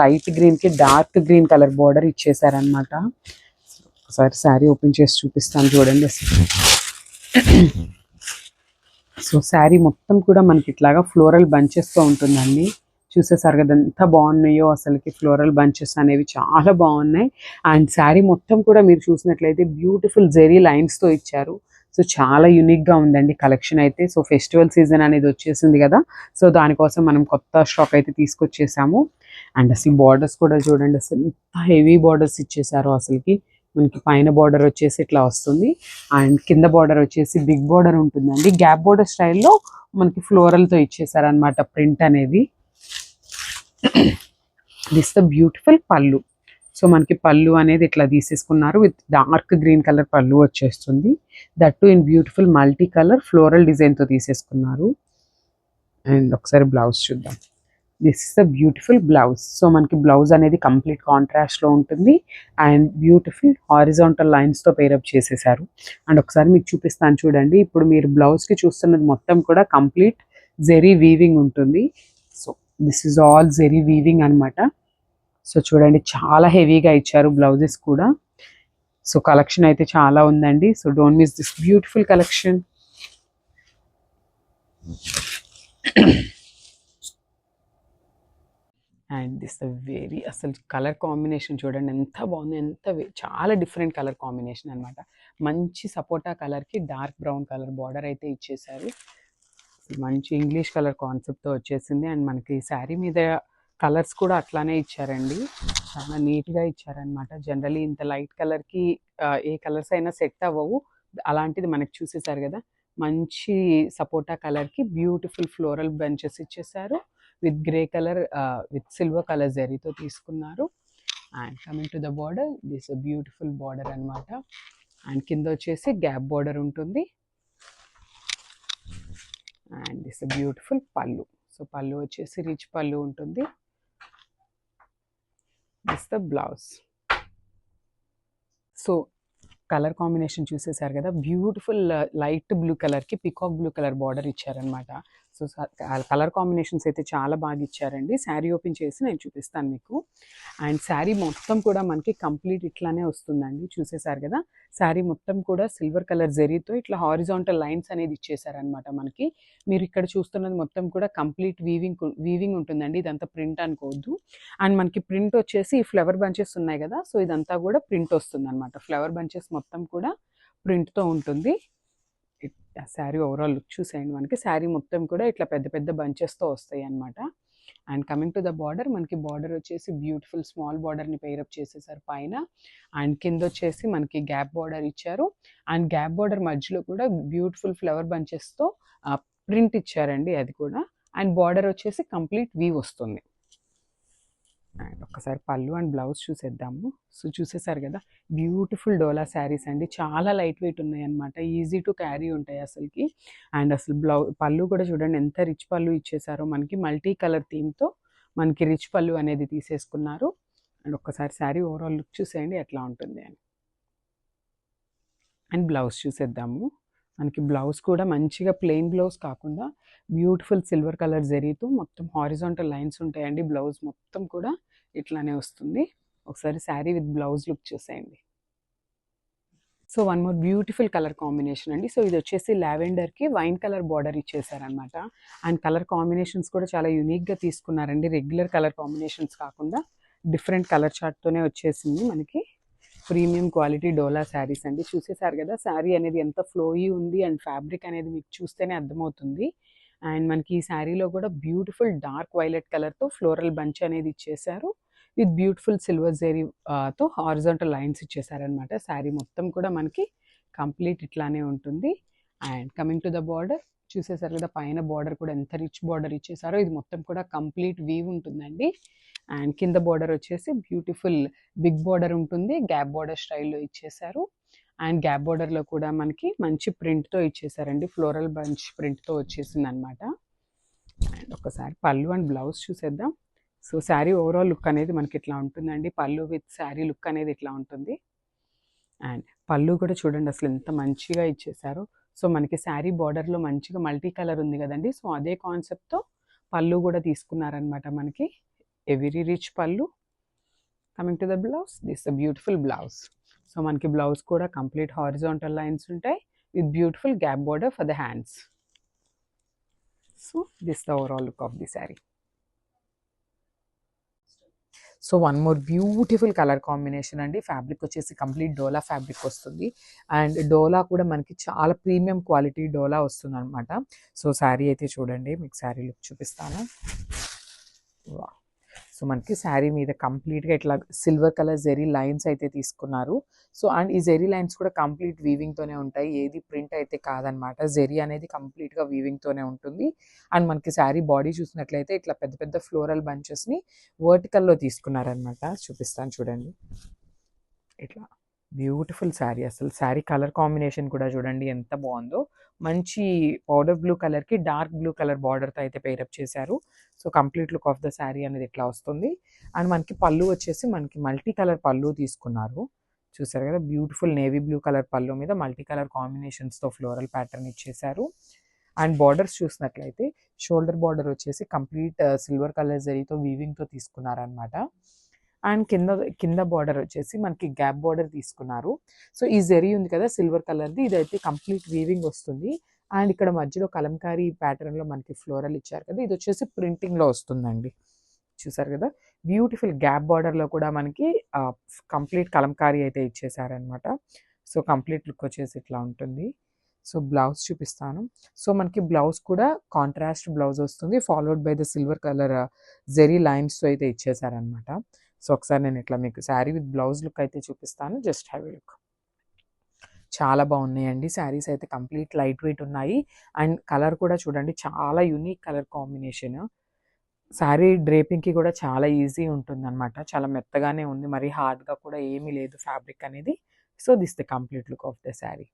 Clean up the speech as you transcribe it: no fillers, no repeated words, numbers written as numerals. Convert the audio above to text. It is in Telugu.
లైట్ గ్రీన్కి డార్క్ గ్రీన్ కలర్ బార్డర్ ఇచ్చేసారనమాట. ఒకసారి శారీ ఓపెన్ చేసి చూపిస్తాను చూడండి. సో శారీ మొత్తం కూడా మనకి ఇట్లాగా ఫ్లోరల్ బంచెస్తో ఉంటుందండి. చూసేసారు కదా ఎంత బాగున్నాయో అసలుకి. ఫ్లోరల్ బంచెస్ అనేవి చాలా బాగున్నాయి. అండ్ శారీ మొత్తం కూడా మీరు చూసినట్లయితే బ్యూటిఫుల్ జెరీ లైన్స్తో ఇచ్చారు. సో చాలా యూనిక్గా ఉందండి కలెక్షన్ అయితే. సో ఫెస్టివల్ సీజన్ అనేది వచ్చేసింది కదా, సో దానికోసం మనం కొత్త స్టాక్ అయితే తీసుకొచ్చేసాము. అండ్ అసలు బార్డర్స్ కూడా చూడండి, అసలు ఎంత హెవీ బార్డర్స్ ఇచ్చేసారో అసలుకి. మనకి పైన బార్డర్ వచ్చేసి ఇట్లా వస్తుంది, అండ్ కింద బార్డర్ వచ్చేసి బిగ్ బార్డర్ ఉంటుందండి. గ్యాప్ బార్డర్ స్టైల్లో మనకి ఫ్లోరల్తో ఇచ్చేసారనమాట ప్రింట్ అనేది. This the beautiful pallu. So మనకి పళ్ళు అనేది ఇట్లా తీసేసుకున్నారు. విత్ డార్క్ గ్రీన్ కలర్ పళ్ళు వచ్చేస్తుంది. That in beautiful multi colour floral డిజైన్తో తీసేసుకున్నారు. అండ్ ఒకసారి బ్లౌజ్ చూద్దాం. This is the beautiful blouse. So మనకి బ్లౌజ్ అనేది కంప్లీట్ కాంట్రాస్ట్లో ఉంటుంది. అండ్ బ్యూటిఫుల్ హారిజాంటల్ లైన్స్తో పేరప్ చేసేసారు. అండ్ ఒకసారి మీకు చూపిస్తాను చూడండి. ఇప్పుడు మీరు బ్లౌజ్కి చూస్తున్నది మొత్తం కూడా కంప్లీట్ జెరీ వీవింగ్ ఉంటుంది. So this is all zari weaving అనమాట. సో చూడండి చాలా హెవీగా ఇచ్చారు బ్లౌజెస్ కూడా. సో కలెక్షన్ అయితే చాలా ఉందండి. So don't miss this beautiful collection. And this very అసలు కలర్ కాంబినేషన్ చూడండి ఎంత బాగుంది, చాలా డిఫరెంట్ కలర్ కాంబినేషన్ అనమాట. మంచి సపోటా కలర్కి డార్క్ బ్రౌన్ కలర్ బార్డర్ అయితే ఇచ్చేసారు. మంచి ఇంగ్లీష్ కలర్ కాన్సెప్ట్తో వచ్చేసింది. అండ్ మనకి శారీ మీద కలర్స్ కూడా అట్లానే ఇచ్చారండి, చాలా నీట్గా ఇచ్చారనమాట. జనరలీ ఇంత లైట్ కలర్కి ఏ కలర్స్ అయినా సెట్ అవ్వవు, అలాంటిది మనకి చూసేసారు కదా. మంచి సపోటా కలర్కి బ్యూటిఫుల్ ఫ్లోరల్ బంచెస్ ఇచ్చేసారు. With grey colour with silver colour జరీతో తీసుకున్నారు. And coming to the border, this beautiful border అనమాట. అండ్ కింద వచ్చేసి గ్యాప్ బార్డర్ ఉంటుంది. And this beautiful pallu. So pallu వచ్చేసి రిచ్ పళ్ళు ఉంటుంది. This the blouse. So colour combination చూసేసారు కదా. బ్యూటిఫుల్ లైట్ బ్లూ కలర్కి పికాక్ బ్లూ కలర్ బార్డర్ ఇచ్చారనమాట. సో కలర్ కాంబినేషన్స్ అయితే చాలా బాగా ఇచ్చారండి. శారీ ఓపెన్ చేసి నేను చూపిస్తాను మీకు. అండ్ శారీ మొత్తం కూడా మనకి కంప్లీట్ ఇట్లానే వస్తుందండి. చూసేసారు కదా, శారీ మొత్తం కూడా సిల్వర్ కలర్ జరీతో ఇట్లా హారిజాంటల్ లైన్స్ అనేది ఇచ్చేసారనమాట మనకి. మీరు ఇక్కడ చూస్తున్నది మొత్తం కూడా కంప్లీట్ వీవింగ్ ఉంటుందండి. ఇదంతా ప్రింట్ అనుకోవద్దు. అండ్ మనకి ప్రింట్ వచ్చేసి ఈ ఫ్లవర్ బంచెస్ ఉన్నాయి కదా, సో ఇదంతా కూడా ప్రింట్ వస్తుంది అనమాట. ఫ్లవర్ బంచెస్ మొత్తం కూడా ప్రింట్తో ఉంటుంది. శారీ ఓవరాల్ లుక్ చూసేయండి. మనకి శారీ మొత్తం కూడా ఇట్లా పెద్ద పెద్ద బంచెస్తో వస్తాయి అనమాట. And coming to the border, మనకి బార్డర్ వచ్చేసి బ్యూటిఫుల్ స్మాల్ బార్డర్ని పేరప్ చేసేసారు పైన. అండ్ కింద వచ్చేసి మనకి గ్యాప్ బార్డర్ ఇచ్చారు. అండ్ గ్యాప్ బార్డర్ మధ్యలో కూడా బ్యూటిఫుల్ ఫ్లవర్ బంచెస్తో ప్రింట్ ఇచ్చారండి అది కూడా. అండ్ బార్డర్ వచ్చేసి కంప్లీట్ వీవ్ వస్తుంది. అండ్ ఒక్కసారి పళ్ళు అండ్ బ్లౌజ్ చూసేద్దాము. సో చూసేసారు కదా, బ్యూటిఫుల్ డోలా శారీస్ అండి. చాలా లైట్ వెయిట్ ఉన్నాయి అనమాట, ఈజీ టు క్యారీ ఉంటాయి అసలుకి. అండ్ అసలు పళ్ళు కూడా చూడండి ఎంత రిచ్ పళ్ళు ఇచ్చేసారో. మనకి మల్టీ కలర్ థీమ్తో మనకి రిచ్ పళ్ళు అనేది తీసేసుకున్నారు. అండ్ ఒక్కసారి శారీ ఓవరాల్ లుక్ చూసేయండి ఎట్లా ఉంటుంది అని. అండ్ బ్లౌజ్ చూసేద్దాము. మనకి బ్లౌజ్ కూడా మంచిగా ప్లెయిన్ బ్లౌజ్ కాకుండా బ్యూటిఫుల్ సిల్వర్ కలర్ జరీతో మొత్తం హారిజాంటల్ లైన్స్ ఉంటాయండి. బ్లౌజ్ మొత్తం కూడా ఇట్లానే వస్తుంది. ఒకసారి శారీ విత్ బ్లౌజ్ లుక్ చూసేయండి. So one more beautiful colour combination అండి. సో ఇది వచ్చేసి లావెండర్కి వైన్ కలర్ బార్డర్ ఇచ్చేసారనమాట. అండ్ కలర్ కాంబినేషన్స్ కూడా చాలా యూనిక్గా తీసుకున్నారండి. రెగ్యులర్ కలర్ కాంబినేషన్స్ కాకుండా డిఫరెంట్ కలర్ చార్ట్తోనే వచ్చేసింది మనకి. ప్రీమియం క్వాలిటీ డోలా శారీస్ అండి. చూసేసారు కదా, శారీ అనేది ఎంత ఫ్లోయీ ఉంది. అండ్ ఫ్యాబ్రిక్ అనేది మీకు చూస్తేనే అర్థమవుతుంది. అండ్ మనకి ఈ శారీలో కూడా బ్యూటిఫుల్ డార్క్ వైలెట్ కలర్తో ఫ్లోరల్ బంచ్ అనేది ఇచ్చేసారు. విత్ బ్యూటిఫుల్ సిల్వర్ జరీతో హారిజాంటల్ లైన్స్ ఇచ్చేసారనమాట. శారీ మొత్తం కూడా మనకి కంప్లీట్ ఇట్లానే ఉంటుంది. And coming to the border, చూసేసారు కదా పైన బార్డర్ కూడా ఎంత రిచ్ బార్డర్ ఇచ్చేసారో. ఇది మొత్తం కూడా కంప్లీట్ వీవ్ ఉంటుందండి. అండ్ కింద బార్డర్ వచ్చేసి బ్యూటిఫుల్ బిగ్ బార్డర్ ఉంటుంది, గ్యాప్ బార్డర్ స్టైల్లో ఇచ్చేసారు. అండ్ గ్యాప్ బార్డర్లో కూడా మనకి మంచి ప్రింట్తో ఇచ్చేసారండి, ఫ్లోరల్ బంచ్ ప్రింట్తో వచ్చేసింది అనమాట. అండ్ ఒకసారి పళ్ళు అండ్ బ్లౌజ్ చూసేద్దాం. సో శారీ ఓవరాల్ లుక్ అనేది మనకి ఇట్లా ఉంటుందండి. పళ్ళు విత్ శారీ లుక్ అనేది ఇట్లా ఉంటుంది. అండ్ పళ్ళు కూడా చూడండి అసలు ఎంత మంచిగా ఇచ్చేసారో. సో మనకి శారీ బార్డర్లో మంచిగా మల్టీ కలర్ ఉంది కదండి, సో అదే కాన్సెప్ట్తో పళ్ళు కూడా తీసుకున్నారనమాట మనకి. వెరీ రిచ్ పళ్ళు. Coming to the blouse, this the beautiful blouse. So మనకి బ్లౌజ్ కూడా కంప్లీట్ హారిజాంటల్ లైన్స్ ఉంటాయి with beautiful gap border for the hands. So this the overall look of the sari. So one more beautiful colour combination అండి. ఫ్యాబ్రిక్ వచ్చేసి కంప్లీట్ డోలా ఫ్యాబ్రిక్ వస్తుంది. అండ్ డోలా కూడా మనకి చాలా ప్రీమియం క్వాలిటీ డోలా వస్తుంది అనమాట. సో శారీ అయితే చూడండి, మీకు శారీ లుక్ చూపిస్తాను. వా, సో మనకి శారీ మీద కంప్లీట్గా ఇట్లా సిల్వర్ కలర్ జెరీ లైన్స్ అయితే తీసుకున్నారు. సో అండ్ ఈ జెరీ లైన్స్ కూడా కంప్లీట్ వీవింగ్తోనే ఉంటాయి, ఏది ప్రింట్ అయితే కాదనమాట. జెరీ అనేది కంప్లీట్గా వీవింగ్తోనే ఉంటుంది. అండ్ మనకి శారీ బాడీ చూసినట్లయితే ఇట్లా పెద్ద పెద్ద ఫ్లోరల్ బంచెస్ని వర్టికల్లో తీసుకున్నారనమాట. చూపిస్తాను చూడండి, ఇట్లా బ్యూటిఫుల్ శారీ. అసలు శారీ కలర్ కాంబినేషన్ కూడా చూడండి ఎంత బాగుందో. మంచి పౌడర్ బ్లూ కలర్కి డార్క్ బ్లూ కలర్ బార్డర్తో అయితే పేరప్ చేశారు. So complete look of the sari అనేది ఇట్లా వస్తుంది. అండ్ మనకి పళ్ళు వచ్చేసి మనకి మల్టీ కలర్ పళ్ళు తీసుకున్నారు. చూసారు కదా, బ్యూటిఫుల్ నేవీ బ్లూ కలర్ పళ్ళు మీద మల్టీ కలర్ కాంబినేషన్స్తో ఫ్లోరల్ ప్యాటర్న్ ఇచ్చేశారు. అండ్ బార్డర్స్ చూసినట్లయితే షోల్డర్ బార్డర్ వచ్చేసి కంప్లీట్ సిల్వర్ కలర్ జరీతో వీవింగ్తో తీసుకున్నారనమాట. అండ్ కింద బార్డర్ వచ్చేసి మనకి గ్యాప్ బార్డర్ తీసుకున్నారు. సో ఈ జరీ ఉంది కదా సిల్వర్ కలర్ది, ఇదైతే కంప్లీట్ వీవింగ్ వస్తుంది. అండ్ ఇక్కడ మధ్యలో కలంకారీ ప్యాటర్న్లో మనకి ఫ్లోరల్ ఇచ్చారు కదా, ఇది వచ్చేసి ప్రింటింగ్లో వస్తుందండి. చూసారు కదా, బ్యూటిఫుల్ గ్యాప్ బార్డర్లో కూడా మనకి కంప్లీట్ కలంకారీ అయితే ఇచ్చేసారనమాట. సో కంప్లీట్ లుక్ వచ్చేసి ఇట్లా ఉంటుంది. సో బ్లౌజ్ చూపిస్తాను. సో మనకి బ్లౌజ్ కూడా కాంట్రాస్ట్ బ్లౌజ్ వస్తుంది, followed by the silver colour zari లైన్స్తో అయితే ఇచ్చేసారనమాట. సో ఒకసారి నేను ఇట్లా మీకు శారీ విత్ బ్లౌజ్ లుక్ అయితే చూపిస్తాను, జస్ట్ హ్యావ్ ఎ లుక్. చాలా బాగున్నాయండి శారీస్ అయితే, కంప్లీట్ లైట్ వెయిట్ ఉన్నాయి. అండ్ కలర్ కూడా చూడండి, చాలా యూనిక్ కలర్ కాంబినేషన్. శారీ డ్రేపింగ్కి కూడా చాలా ఈజీ ఉంటుంది అనమాట, చాలా మెత్తగానే ఉంది, మరి హార్డ్గా కూడా ఏమీ లేదు ఫ్యాబ్రిక్ అనేది. So this the complete look of the sari.